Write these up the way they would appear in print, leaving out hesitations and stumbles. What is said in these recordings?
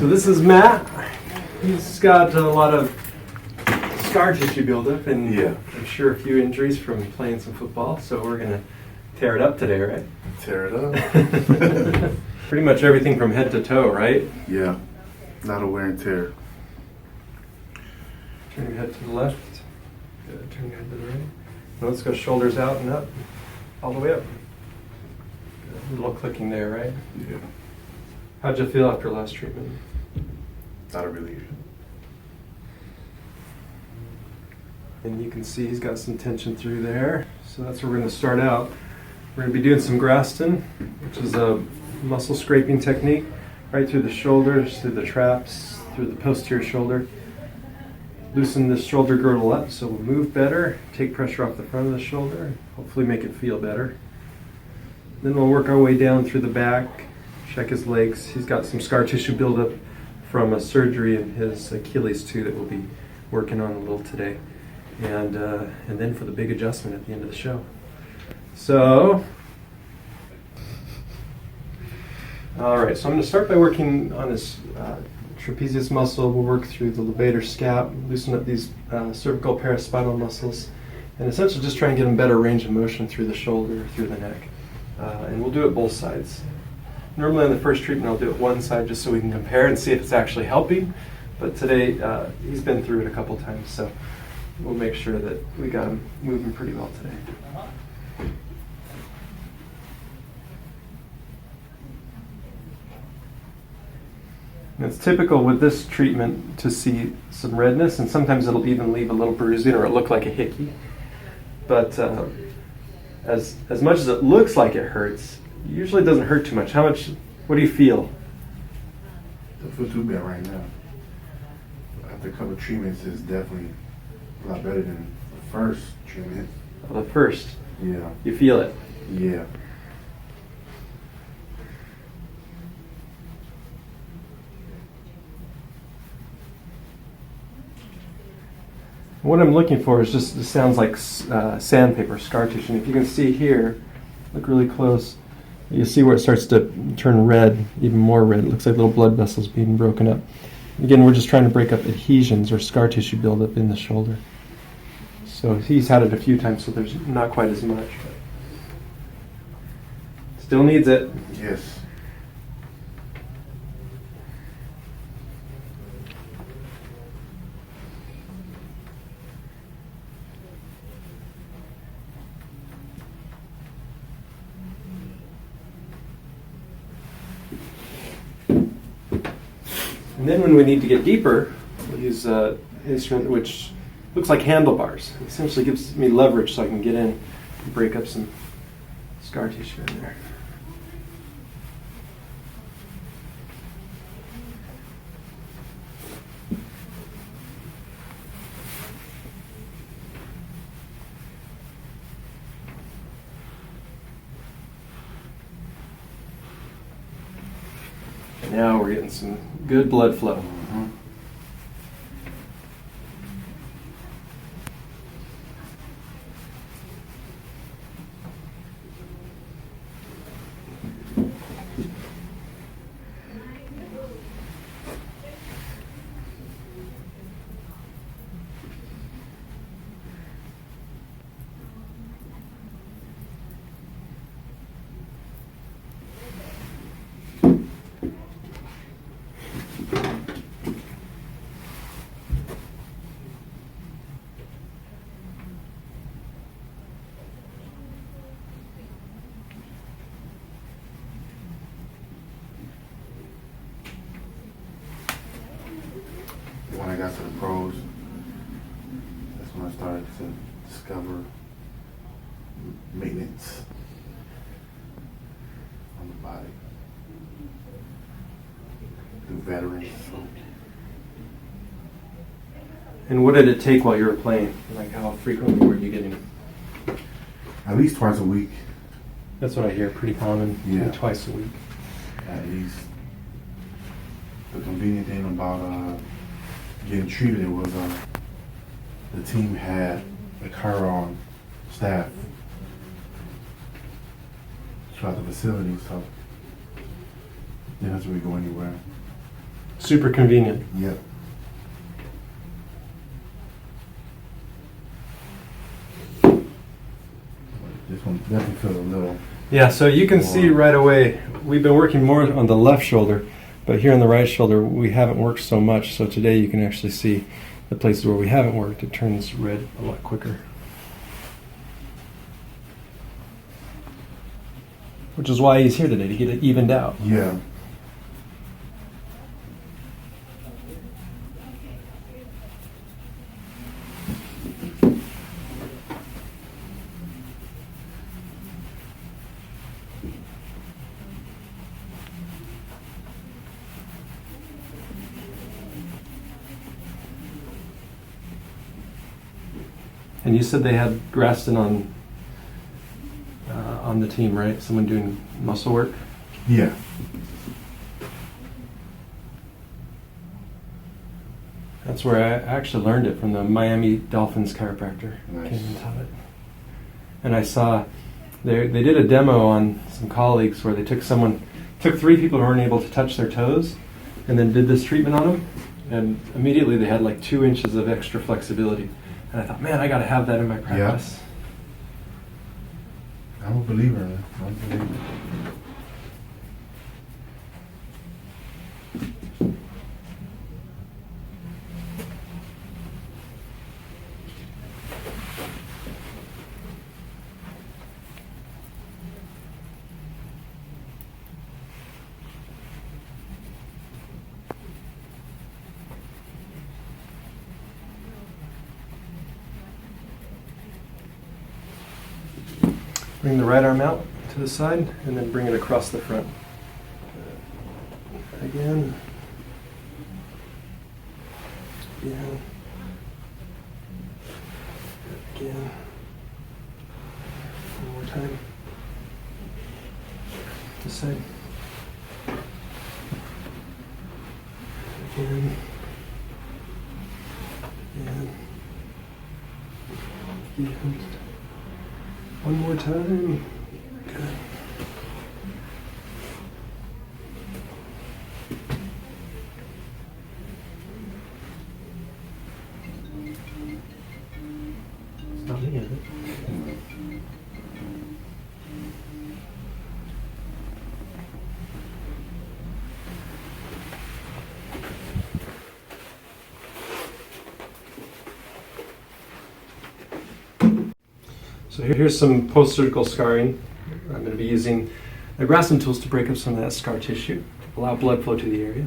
So this is Matt. He's got a lot of scar tissue buildup and I'm sure a few injuries from playing some football. So we're going to tear it up today, right? Tear it up. Pretty much everything from head to toe, right? Yeah. Not a wear and tear. Turn your head to the left. Good. Turn your head to the right. Now let's go shoulders out and up. All the way up. Good. A little clicking there, right? Yeah. How'd you feel after last treatment? Not a relief. And you can see he's got some tension through there. So that's where we're going to start out. We're going to be doing some Graston, which is a muscle scraping technique, right through the shoulders, through the traps, through the posterior shoulder. Loosen this shoulder girdle up so we'll move better, take pressure off the front of the shoulder, hopefully make it feel better. Then we'll work our way down through the back, check his legs. He's got some scar tissue buildup from a surgery in his Achilles too that we'll be working on a little today. And then for the big adjustment at the end of the show. So, all right, so I'm going to start by working on this trapezius muscle. We'll work through the levator scap, loosen up these cervical paraspinal muscles, and essentially just try and get them better range of motion through the shoulder, through the neck. And we'll do it both sides. Normally on the first treatment I'll do it one side just so we can compare and see if it's actually helping, but today he's been through it a couple times, so we'll make sure that we got him moving pretty well today. And it's typical with this treatment to see some redness, and sometimes it'll even leave a little bruising or it'll look like a hickey. But as much as it looks like it hurts, it usually doesn't hurt too much. What do you feel? Don't feel too bad right now. After a couple of treatments, it's definitely a lot better than the first treatment. Oh, the first? Yeah. You feel it? Yeah. What I'm looking for is just, it sounds like sandpaper, scar tissue. And if you can see here, look really close, you see where it starts to turn red, even more red. It looks like little blood vessels being broken up. Again, we're just trying to break up adhesions or scar tissue buildup in the shoulder. So he's had it a few times, so there's not quite as much. But still needs it. Yes. And then when we need to get deeper, we'll use an instrument which looks like handlebars. It essentially gives me leverage so I can get in and break up some scar tissue in there. Now we're getting some good blood flow. Mm-hmm. When I got to the pros, that's when I started to discover maintenance on the body through veterans. So. And what did it take while you were playing? Like how frequently were you getting? At least twice a week. That's what I hear, pretty common, Yeah. twice a week. At least. The convenient thing about getting treated, it was the team had a car on staff throughout the facility, so didn't have to really go anywhere. Super convenient. Yep. This one definitely feels a little. Yeah, so you can see right away, we've been working more on the left shoulder, but here on the right shoulder, we haven't worked so much. So today you can actually see the places where we haven't worked, it turns red a lot quicker. Which is why he's here today, to get it evened out. Yeah. And you said they had Graston on the team, right? Someone doing muscle work? Yeah. That's where I actually learned it, from the Miami Dolphins chiropractor. Nice. Came and taught it. And I saw they did a demo on some colleagues where they took 3 people who weren't able to touch their toes and then did this treatment on them. And immediately they had like 2 inches of extra flexibility. And I thought, man, I got to have that in my practice. I'm a believer in it. I'm a believer. Bring the right arm out to the side and then bring it across the front. Again. Again. Again. One more time. This side. Again. Again. Again. One more time. Good. It's not me, is it? So here's some post-surgical scarring. I'm going to be using the Graston tools to break up some of that scar tissue, allow blood flow to the area.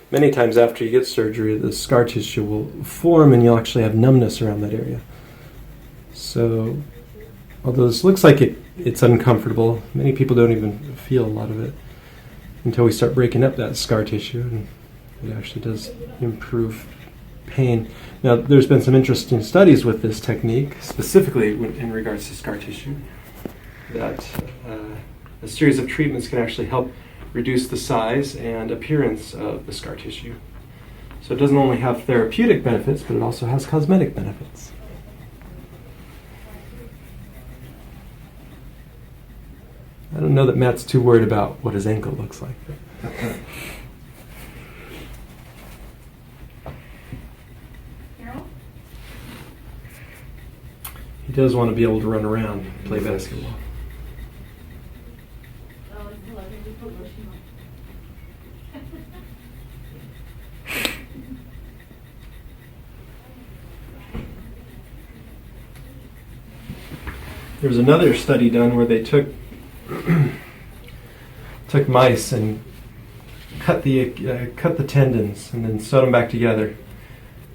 Many times after you get surgery, the scar tissue will form and you'll actually have numbness around that area. So although this looks like it's uncomfortable, many people don't even feel a lot of it until we start breaking up that scar tissue, and it actually does improve pain. Now, there's been some interesting studies with this technique, specifically in regards to scar tissue, that a series of treatments can actually help reduce the size and appearance of the scar tissue. So it doesn't only have therapeutic benefits, but it also has cosmetic benefits. I don't know that Matt's too worried about what his ankle looks like. He does want to be able to run around and play basketball. There was another study done where they took mice and cut the tendons and then sewed them back together.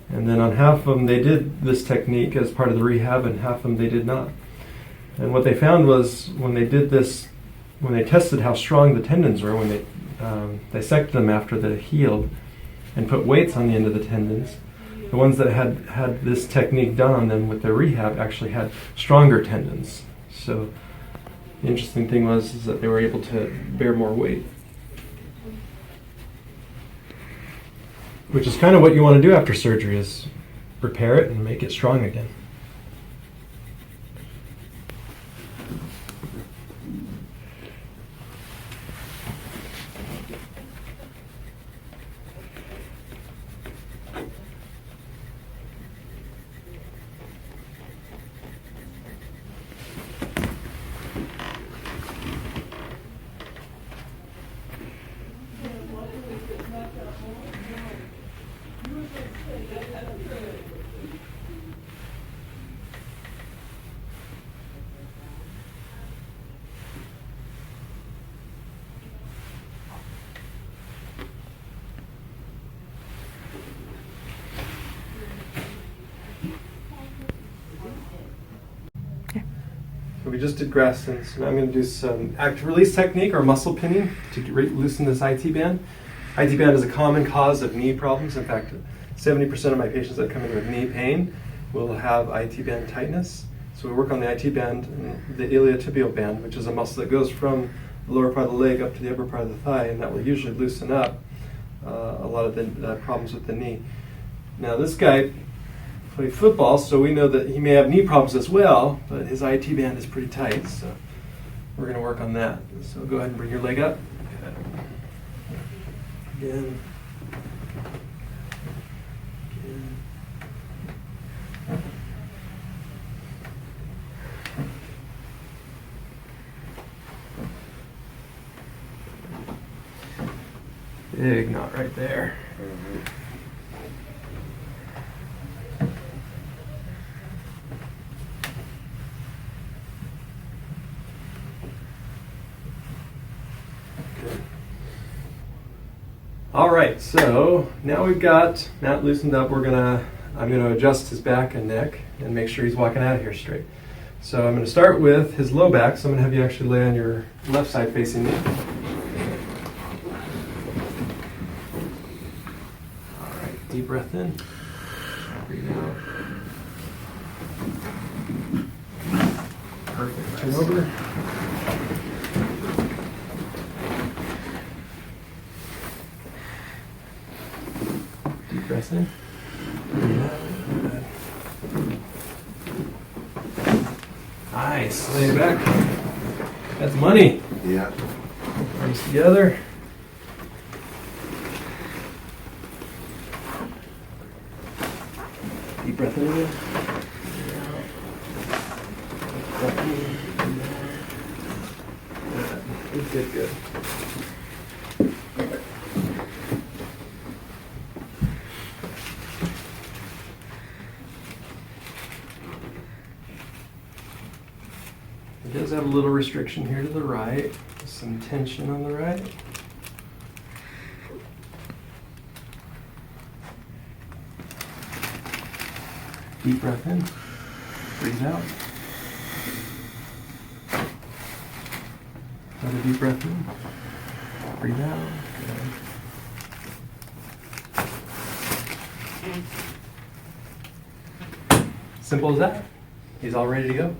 And then on half of them they did this technique as part of the rehab, and half of them they did not. And what they found was when they did this, when they tested how strong the tendons were, when they dissected them after they healed and put weights on the end of the tendons, the ones that had this technique done on them with their rehab actually had stronger tendons. So the interesting thing was that they were able to bear more weight, which is kind of what you want to do after surgery, is repair it and make it strong again. So we just did Graston, so now I'm going to do some active release technique or muscle pinning to loosen this IT band. IT band is a common cause of knee problems. In fact, 70% of my patients that come in with knee pain will have IT band tightness. So we work on the IT band and the iliotibial band, which is a muscle that goes from the lower part of the leg up to the upper part of the thigh, and that will usually loosen up a lot of the problems with the knee. Now this guy played football, so we know that he may have knee problems as well, but his IT band is pretty tight, so we're going to work on that. So go ahead and bring your leg up. Again. Again. Big knot right there. All right, so now we've got Matt loosened up. I'm gonna adjust his back and neck and make sure he's walking out of here straight. So I'm gonna start with his low back. So I'm gonna have you actually lay on your left side facing me. All right, deep breath in. Breathe out. Perfect. Turn over. Breath in. Nice. Lay it back. That's money. Yeah. Arms together. Deep breath in again. Good, good. It does have a little restriction here to the right, some tension on the right. Deep breath in, breathe out. Another deep breath in, breathe out. Good. Simple as that. He's all ready to go.